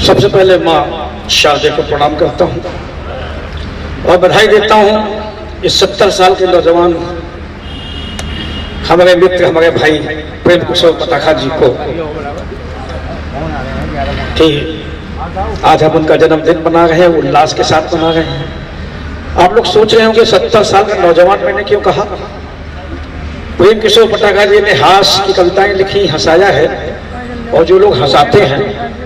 सबसे पहले माँ शारदे को प्रणाम करता हूँ और बधाई देता हूँ इस 70 साल के नौजवान हमारे मित्र, हमारे भाई प्रेम कुशल पताखा जी को कि आज हम उनका जन्मदिन मना रहे हैं, उल्लास के साथ मना रहे हैं। आप लोग सोच रहे होंगे 70 साल का नौजवान मैंने क्यों कहा। प्रेम किशोर पताखा जी ने हास्य की कविताएं लिखी, हंसाया है, और जो लोग हंसाते हैं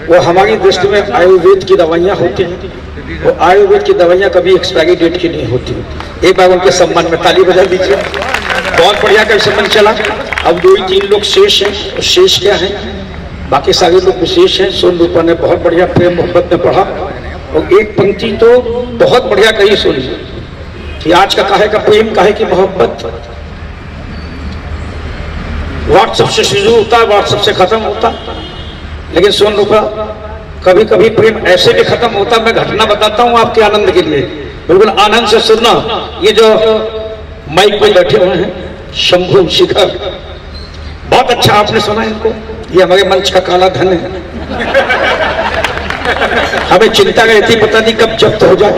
वो हमारी दृष्टि में आयुर्वेद की दवाइयाँ होती हैं। वो आयुर्वेद की दवाइयाँ कभी एक्सपायरी डेट की नहीं होती। एक बार उनके सम्मान में ताली बजा दीजिए। बहुत बढ़िया का सम्मान चला। अब 2-3 लोग शेष हैं। शेष क्या है? बाकी सारे लोग विशेष हैं। सोन रूपा ने बहुत बढ़िया प्रेम मोहब्बत में पढ़ा, और एक पंक्ति तो बहुत बढ़िया कही सुनी कि आज का काहे का प्रेम, काहे की मोहब्बत। व्हाट्सएप से शुरू होता है, व्हाट्सएप से खत्म होता। लेकिन सोन रूपा कभी कभी प्रेम ऐसे भी खत्म होता। मैं घटना बताता हूँ आपके आनंद के लिए, बिल्कुल आनंद से सुनना। ये जो माइक पे बैठे हुए हैं शंभू शिखर, बहुत अच्छा आपने सुना इनको। ये हमारे मंच का काला धन है। हमें चिंता रहती पता नहीं कब जब्त हो जाए।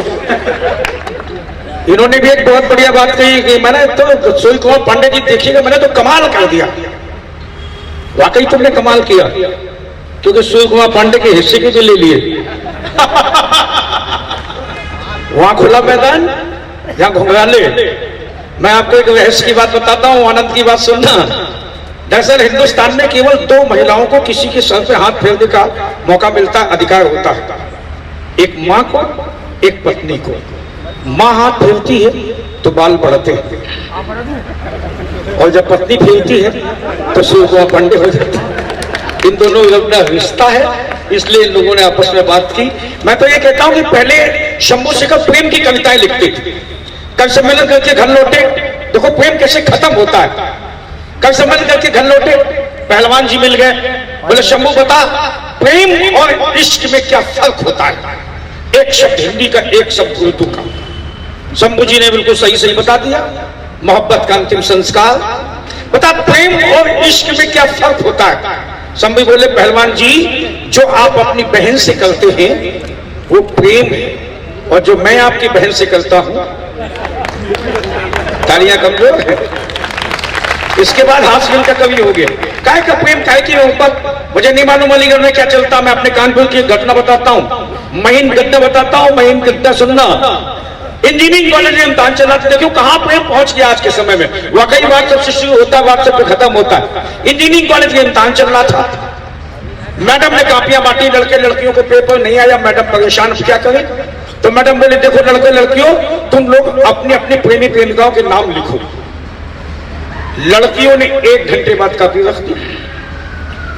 इन्होंने भी एक बहुत बढ़िया बात कही कि मैंने तो सूर्य कुमार पांडे जी देखिएगा, मैंने तो कमाल कर दिया। वाकई तुमने कमाल किया, क्योंकि सूर्य कुमार पांडे के हिस्से के ले लिए। वहां खुला मैदान, यहाँ घुंघराले। मैं आपको एक रहस्य की बात बताता हूँ, आनंद की बात सुनना। दरअसल हिंदुस्तान में केवल 2 महिलाओं को किसी के सर पे हाथ फेरने का मौका मिलता, अधिकार होता है। एक माँ को, एक पत्नी को। माँ हाथ फेरती है तो बाल बढ़ते हैं, और जब पत्नी फेरती है तो सूर्य कुमार पांडे हो जाते हैं। इन दोनों का रिश्ता है, इसलिए इन लोगों ने आपस में बात की। मैं तो ये कहता हूँ कि पहले शंभू शेखर प्रेम की कविताएं लिखते थे। कल सम्मेलन करके घर लौटे, देखो प्रेम कैसे खत्म होता है। कल सम्मेलन करके घर लौटे, पहलवान जी मिल गए, बोले शंभू बता प्रेम और इश्क में क्या फर्क होता है। एक शब्द हिंदी का, एक शब्द उर्दू का। शंभू जी ने बिल्कुल सही सही बता दिया। मोहब्बत का अंतिम संस्कार। बता प्रेम और इश्क में क्या फर्क होता है। शंभू बोले पहलवान जी, जो आप अपनी बहन से करते हैं वो प्रेम है, और जो मैं आपकी बहन से करता हूं, तालियां कमजोर है। इसके बाद हाथ मिलकर कवि हो गया। काय का प्रेम, काय की मोहब्बत, मुझे नहीं मालूम अलीगढ़ में क्या चलता। मैं अपने कानपुर की घटना बताता हूँ, महीन गद्दा बताता हूँ। महीन गद्दा सुनना, इंजीनियरिंग कॉलेज में इम्तिहान चला था। देखो कहां प्रेम पहुंच गया आज के समय में। वाकई व्हाट्सएप से शुरू होता है, व्हाट्सएप पे खत्म होता है। इंजीनियरिंग कॉलेज में इम्तिहान चल रहा था, मैडम ने कापियां बांटी, लड़के लड़कियों को पेपर नहीं आया। मैडम परेशान, क्या करें। तो मैडम बोले देखो लड़के लड़कियों, तुम लोग अपनी अपनी प्रेमी प्रेमिकाओं के नाम लिखो। लड़कियों ने 1 घंटे बाद कापी रख दी।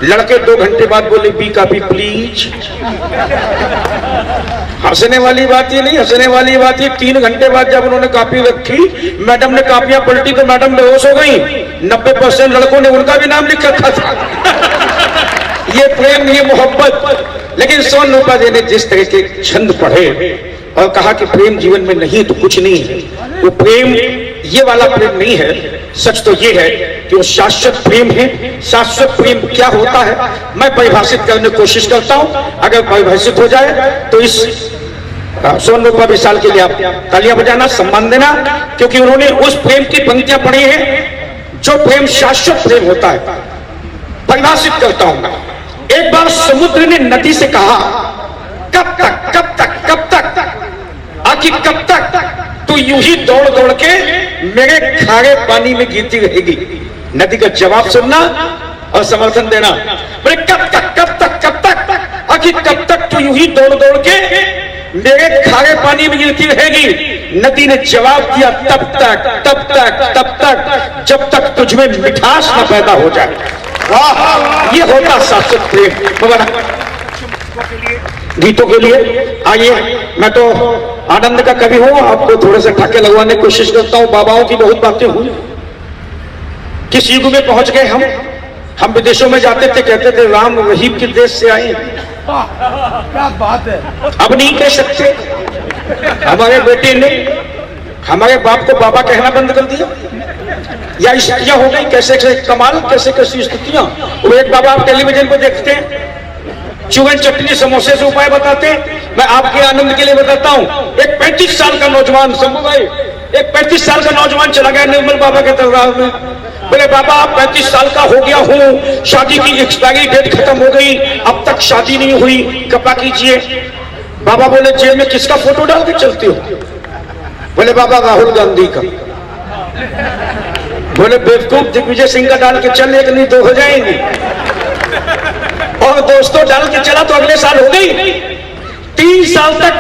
लड़के 2 घंटे बाद बोले बी कापी प्लीज। हंसने वाली बात ये नहीं, हंसने वाली बात ये 3 घंटे बाद जब उन्होंने कापी रखी, मैडम ने कापियां पलटी तो मैडम बेहोश हो गई। 90% लड़कों ने उनका भी नाम लिख रखा था। ये प्रेम, ये मोहब्बत। लेकिन सोन रूपा जी ने जिस तरह के छंद पढ़े और कहा कि प्रेम जीवन में नहीं तो कुछ नहीं है, वो प्रेम ये वाला प्रेम नहीं है। सच तो ये है कि वो शाश्वत प्रेम है। शाश्वत प्रेम क्या होता है मैं परिभाषित करने की कोशिश करता हूं। अगर परिभाषित हो जाए तो इस सोन रूपा विशाल के लिए आप तालियां बजाना, सम्मान देना, क्योंकि उन्होंने उस प्रेम की पंक्तियां पढ़ी हैं जो प्रेम शाश्वत प्रेम होता है। परिभाषित करता हूं मैं। एक बार समुद्र ने नदी से कहा, कब तक कब तक कब तक, आखिर कब तक तू यूं ही दौड़ दौड़ के मेरे खारे पानी में गिरती रहेगी। नदी का जवाब सुनना और समर्थन देना। बोले कब तक कब तक कब तक, आखिर कब तक तू यूं ही दौड़ दौड़ के मेरे खारे पानी में गिरती रहेगी। नदी ने जवाब दिया तब तक तब तक तब तक जब तक तुझमें मिठास न पैदा हो जाए। वाह, ये होता शाश्वत प्रेम। गीतों के लिए आइए, मैं तो आनंद का कवि हूं, आपको थोड़े से ठाके लगवाने की कोशिश करता हूं। बाबाओं की बहुत बातें हुई। किस युग में पहुंच गए हम विदेशों में जाते थे, कहते थे राम रहीम के देश से आए। क्या बात है। अब नहीं कह सकते। हमारे बेटे ने हमारे बाप को बाबा कहना बंद कर दिया, या स्थितियां हो गई कैसे कैसे कमाल, कैसे कैसी स्थितियां। वो एक बाबा आप टेलीविजन पर देखते हैं, चूवन चटनी समोसे से उपाय बताते, मैं आपके आनंद के लिए बताता हूं। एक 35 साल का नौजवान, शंभू भाई, एक 35 साल का नौजवान चला गया निर्मल बाबा के दरबार में। बोले बाबा 35 साल का हो गया हूं, शादी की एक्सपायरी डेट खत्म हो गई, अब तक शादी नहीं हुई, कृपा कीजिए। बाबा बोले जेल में किसका फोटो डाल के चलते हो? बोले बाबा राहुल गांधी का। बोले बेवकूफ, दिग्विजय सिंह का डाल के चल, एक नहीं दो हो जाएंगे। और दोस्तों डाल के चला तो अगले साल हो गई। 3 साल तक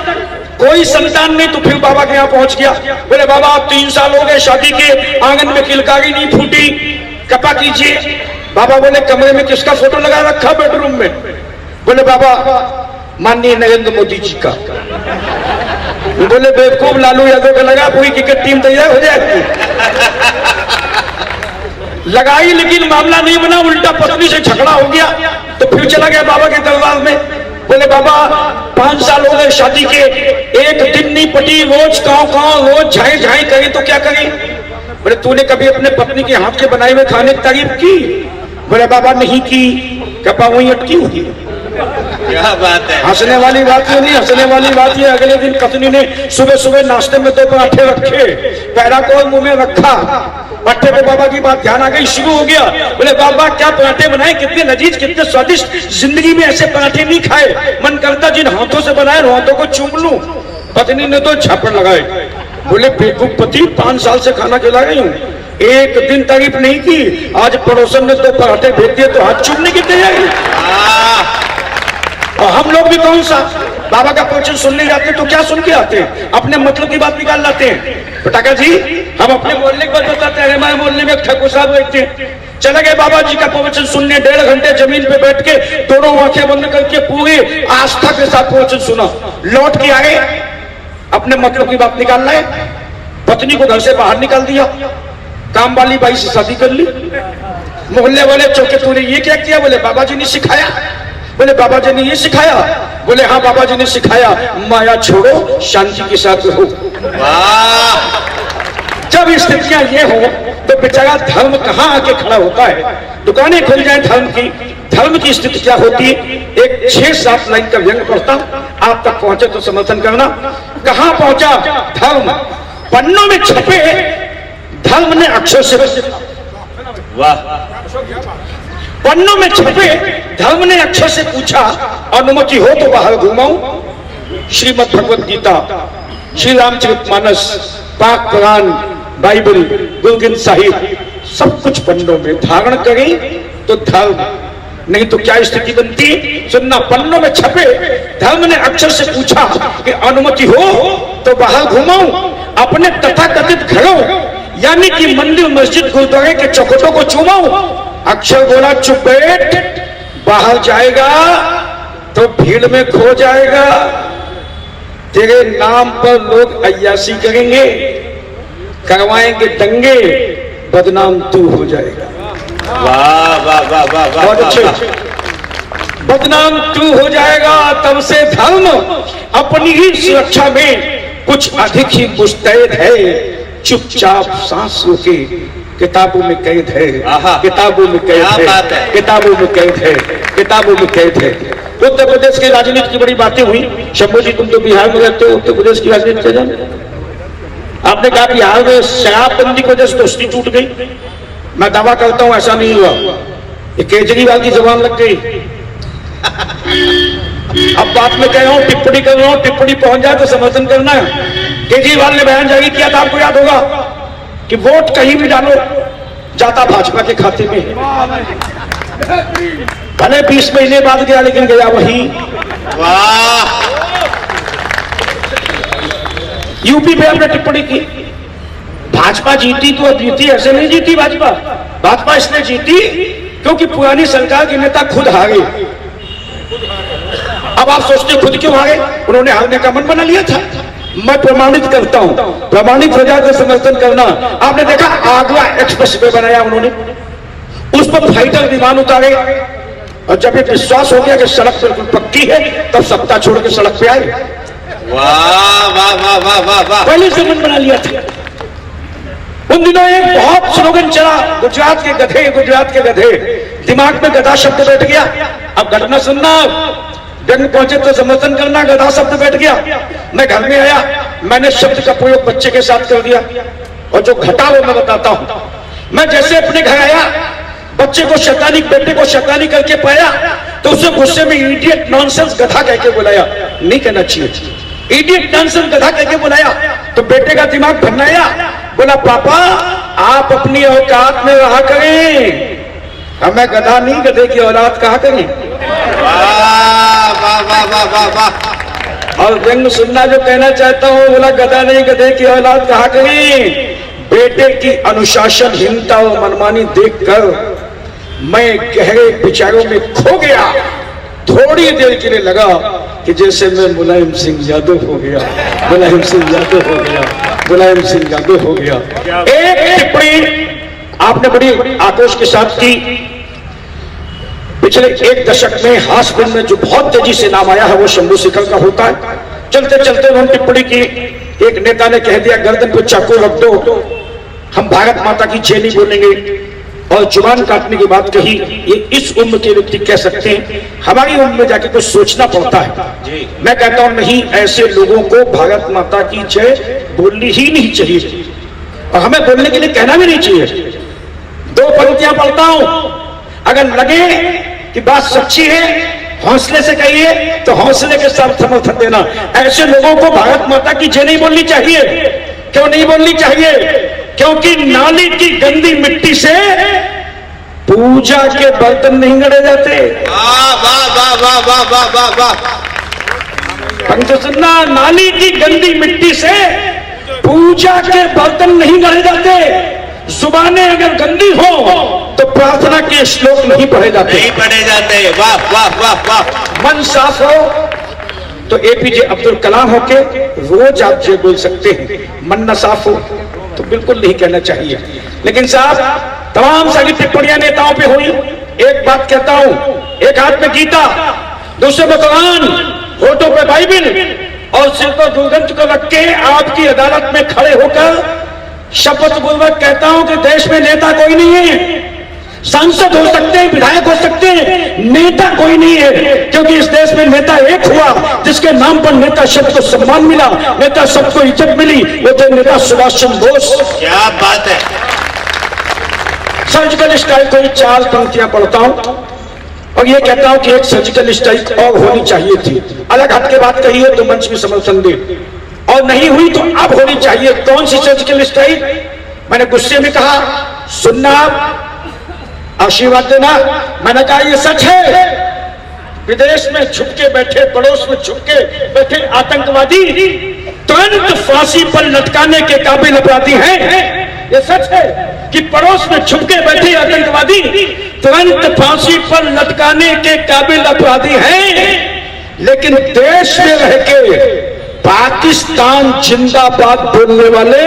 कोई संतान नहीं, तो फिर बाबा के यहां पहुंच गया। बोले बाबा अब 3 साल हो गए शादी के, आंगन में किलकारी नहीं फूटी, कृपा कीजिए। बाबा बोले कमरे में किसका फोटो लगा रखा बेडरूम में? बोले बाबा माननीय नरेंद्र मोदी जी का। बोले बेवकूफ, लालू यादव का लगा, पूरी क्रिकेट टीम तैयार हो जाएगी। लगाई लेकिन मामला नहीं बना, उल्टा पत्नी से झगड़ा हो गया। तो फिर चला गया बाबा के दरबार में। बोले बाबा 5 साल हो गए शादी के, एक दिन नहीं पटी, रोज कांव रोज झाई झाई करे तो क्या करे? बोले तूने कभी अपने पत्नी के हाथ के बनाए हुए खाने की तारीफ की? बोले बाबा नहीं की। कपा वही अटकी हुई। क्या बात है, हंसने वाली बात ये नहीं, हंसने वाली बात ये अगले दिन पत्नी ने सुबह सुबह नाश्ते में 2 पराठे रखे, पैरा को मुंह में रखा। पट्टे पे बाबा की बात ध्यान आ गई, शुरू हो गया। बोले बाबा क्या पराठे बनाए, कितने लजीज, कितने स्वादिष्ट, जिंदगी में ऐसे पराठे नहीं खाए, मन करता जिन हाथों से बनाए हाथों को चूम लूं। पत्नी ने तो झापड़ लगाए। बोले बेवकूफ पति, 5 साल से खाना खिला रही हूँ, एक दिन तारीफ नहीं की, आज पड़ोसन ने 2 पराठे भेज दिए तो हाथ चूमने की तैयारी। और हम लोग भी कौन सा बाबा का प्रवचन सुनने जाते तो क्या सुन के आते हैं? अपने मतलब की बात निकाल लाते हैं। पटाखा जी हम अपने मोहल्ले की बात बताते हैं। हमारे मोहल्ले में ठाकुर साहब रहते हैं, चले गए बाबा जी का प्रवचन सुनने, 1.5 घंटे जमीन पे बैठ के दोनों आंखें बंद करके पूरी आस्था के साथ प्रवचन सुना। लौट के आए, अपने मतलब की बात निकाल लाए, पत्नी को घर से बाहर निकाल दिया, काम वाली बाई से शादी कर ली। मोहल्ले वाले चौके, तूने ये क्या किया? बोले बाबा जी ने सिखाया। बोले बाबा जी ने ये सिखाया? बोले हाँ बाबा जी ने सिखाया, माया छोड़ो शांति के साथ रहो। जब स्थितियां ये हो तो बेचारा धर्म कहां आके खड़ा होता है? दुकानें खुल जाए धर्म की, धर्म की स्थिति क्या होती है? एक 6-7 लाइन का व्यंग पढ़ता, आप तक पहुंचे तो समर्थन करना। कहां पहुंचा धर्म? पन्नों में छपे धर्म ने अक्षर से, वाह, पन्नों में छपे धर्म ने अक्षर से पूछा, अनुमति हो तो बाहर घुमाऊं? श्रीमद् भगवत गीता, श्री रामचरितमानस, पाक कुरान, बाइबल, गुरु ग्रंथ साहिब, सब कुछ पन्नों में धारण करें तो धर्म, नहीं तो क्या स्थिति बनती? सुनना, पन्नों में छपे धर्म ने अक्षर से पूछा कि अनुमति हो तो बाहर घुमाऊं? अपने तथाकथित घरों यानी कि मंदिर, मस्जिद, गुरुद्वारे के चौखटों को चूमाऊं? अक्षर बोला चुप बैठ, बाहर जाएगा तो भीड़ में खो जाएगा, तेरे नाम पर लोग अय्यासी करेंगे, करवाएंगे दंगे, बदनाम तू हो जाएगा। वाह वाह वाह वाह वाह, बहुत अच्छे, बदनाम तू हो जाएगा। तब से धर्म अपनी ही सुरक्षा में कुछ अधिक ही मुस्तैद है, चुपचाप सांस रोके किताबों में कैद है, किताबों में कैद है, किताबों में कैद है, किताबों में कैद है। उत्तर प्रदेश की राजनीति की बड़ी बातें हुई। शंभू जी तुम तो बिहार में रहते हो, उत्तर प्रदेश की राजनीति क्या जाने? आपने कहा बिहार में शराबबंदी की वजह से दोस्ती टूट गई। मैं दावा करता हूं ऐसा नहीं हुआ, ये केजरीवाल की जबान लग गई। अब बात में कह रहा हूं, टिप्पणी कर रहा हूं, टिप्पणी पहुंच जाए तो समर्थन करना है। केजरीवाल ने बयान जारी किया था, आपको याद होगा कि वोट कहीं भी डालो जाता भाजपा के खाते में। भले 20 महीने बाद गया लेकिन गया वही। वाह, यूपी पे आपने टिप्पणी की, भाजपा जीती तो अब जीती, ऐसे नहीं जीती भाजपा। भाजपा इसलिए जीती क्योंकि पुरानी सरकार के नेता खुद हारे। अब आप सोचते खुद क्यों हारे? उन्होंने हारने का मन बना लिया था। मैं प्रमाणित करता हूं, प्रमाणित हो जाकर समर्थन करना। आपने देखा आगरा एक्सप्रेस वे बनाया उन्होंने, उस पर फाइटर विमान उतारे, और जब ये विश्वास हो गया कि सड़क बिल्कुल पक्की है तब सत्ता छोड़ के सड़क पे आए। वाह वाह वाह वाह वाह वाह, पहले से मन बना लिया था। उन दिनों एक बहुत स्लोगन चला, गुजरात के गधे, गुजरात के गधे। दिमाग में गधा शब्द बैठ गया। अब घटना सुनना, व्यंग पहुंचे तो समर्थन करना, गधा शब्द बैठ गया। मैं घर में आया, मैंने शब्द का प्रयोग बच्चे के साथ कर दिया, और जो घटा वो मैं बताता हूं। मैं जैसे अपने घर आया, बच्चे को शैतानी, बेटे को शैतानी करके पाया, तो उसे गुस्से में इडियट नॉनसेंस गधा कह के बुलाया। नहीं कहना चाहिए, इडियट नॉनसेंस गधा कह के बुलाया। तो बेटे का दिमाग भरनाया, बोला पापा आप अपनी औकात में रहा करें, हमें गधा नहीं गधे की औलाद कहा करें। वाह वाह वाह वाह वाह वाह। और व्यंग सुनना जो कहना चाहता हूं, बोला गधा नहीं गधे की औलाद कहा करें। बेटे की अनुशासनहीनता और मनमानी देखकर मैं गहरे विचारों में खो गया। थोड़ी देर के लिए लगा कि जैसे मैं मुलायम सिंह यादव हो गया, मुलायम सिंह यादव हो गया, मुलायम सिंह यादव हो गया। एक टिप्पणी आपने बड़ी आक्रोश के साथ की। पिछले एक दशक में हास्य फिल्म में जो बहुत तेजी से नाम आया है वो शंभू शेखर का होता है। चलते चलते उन्होंने टिप्पणी की, एक नेता ने कह दिया गर्दन पर चाकू रख दो, हम भारत माता की जय नहीं बोलेंगे, और जुबान काटने की बात कही। ये इस उम्र के व्यक्ति कह सकते हैं, हमारी उम्र में जाके कुछ सोचना पड़ता है। मैं कहता हूं नहीं, ऐसे लोगों को भारत माता की जय बोलनी ही नहीं चाहिए, और हमें बोलने के लिए कहना भी नहीं चाहिए। दो पंक्तियां पढ़ता हूं, अगर लगे कि बात सच्ची है, हौसले से कहिए तो हौसले के साथ समर्थन देना। ऐसे लोगों को भारत माता की जय नहीं बोलनी चाहिए। क्यों नहीं बोलनी चाहिए? क्योंकि नाली की गंदी मिट्टी से पूजा के बर्तन नहीं गढ़े जाते। वाह वाह वाह वाह वाह वाह वाह वाह। पंक्ति सुनना, नाली की गंदी मिट्टी से पूजा के बर्तन नहीं गढ़े जाते। जुबानें अगर गंदी हो तो प्रार्थना के श्लोक नहीं पढ़े जाते, नहीं पढ़े जाते। वाह वाह वाह वाह। मन साफ हो तो एपीजे अब्दुल कलाम होके रोज आप ये बोल सकते हैं, मन न साफ हो तो बिल्कुल नहीं कहना चाहिए। लेकिन साहब तमाम सारी टिप्पणियां नेताओं पे हुई। एक बात कहता हूं, एक हाथ में गीता, दूसरे में कुरान, होठों पे बाइबिल, और सिर पर दुर्गंध को रख के आपकी अदालत में खड़े होकर शपथ पूर्वक कहता हूं कि देश में नेता कोई नहीं है। सांसद हो सकते हैं, विधायक हो सकते हैं, नेता कोई नहीं है। क्योंकि इस देश में नेता एक हुआ जिसके नाम पर नेता शब्द को सम्मान मिला, नेता शब्द को इज्जत मिली, वो थे नेता सुभाष चंद्र बोस। क्या बात है। सर्जिकल स्ट्राइक को 4 पंक्तियां पढ़ता हूं और ये कहता हूं कि एक सर्जिकल स्ट्राइक और होनी चाहिए थी। अलग हट के बात कही है तो मंच में समर्थन दे, और नहीं हुई तो अब होनी चाहिए। कौन सी सर्जिकल स्ट्राइक? मैंने गुस्से में कहा, सुनना आशीर्वाद देना। मैंने कहा ये सच है, विदेश में छुपके बैठे, पड़ोस में छुपके बैठे आतंकवादी तुरंत फांसी पर लटकाने के काबिल अपराधी हैं। ये सच है कि पड़ोस में छुपके बैठे आतंकवादी तुरंत फांसी पर लटकाने के काबिल अपराधी हैं। लेकिन देश में रह के पाकिस्तान जिंदाबाद बोलने वाले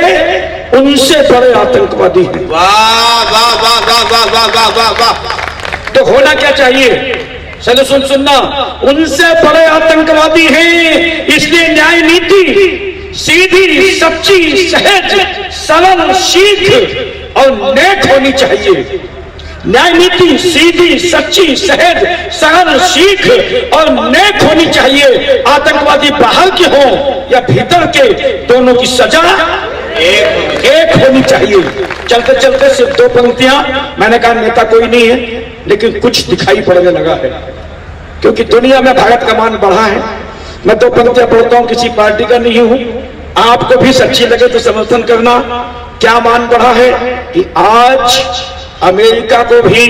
उनसे बड़े आतंकवादी हैं। वाह वाह वाह वाह वाह वाह वाह वाह वाह। तो होना क्या चाहिए? चलो सुनना, उनसे बड़े आतंकवादी हैं। इसलिए न्याय नीति सीधी, सच्ची, सहज, सरल, शीख और नेक होनी चाहिए। न्याय नीति सीधी, सच्ची, सहज, सरल, शीख और नेक होनी चाहिए। आतंकवादी बाहर के हो या भीतर के, दोनों की सजा एक होनी चाहिए। चलते चलते सिर्फ 2 पंक्तियां। मैंने कहा नेता कोई नहीं है, लेकिन कुछ दिखाई पड़ने लगा है, क्योंकि दुनिया में भारत का मान बढ़ा है। मैं 2 पंक्तियां पढ़ता हूं, किसी पार्टी का नहीं हूं, आपको भी सच्ची लगे तो समर्थन करना। क्या मान बढ़ा है कि आज अमेरिका को भी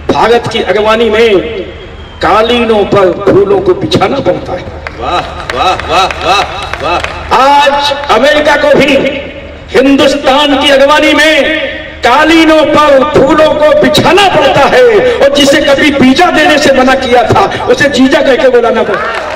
भारत की अगवानी में कालीनों पर फूलों को बिछाना पड़ता है। वाह वाह वाह वाह वाह। आज अमेरिका को भी हिंदुस्तान की अगवानी में कालीनों पर फूलों को बिछाना पड़ता है, और जिसे कभी बीजा देने से मना किया था उसे जीजा कहकर बुलाना पड़ता है।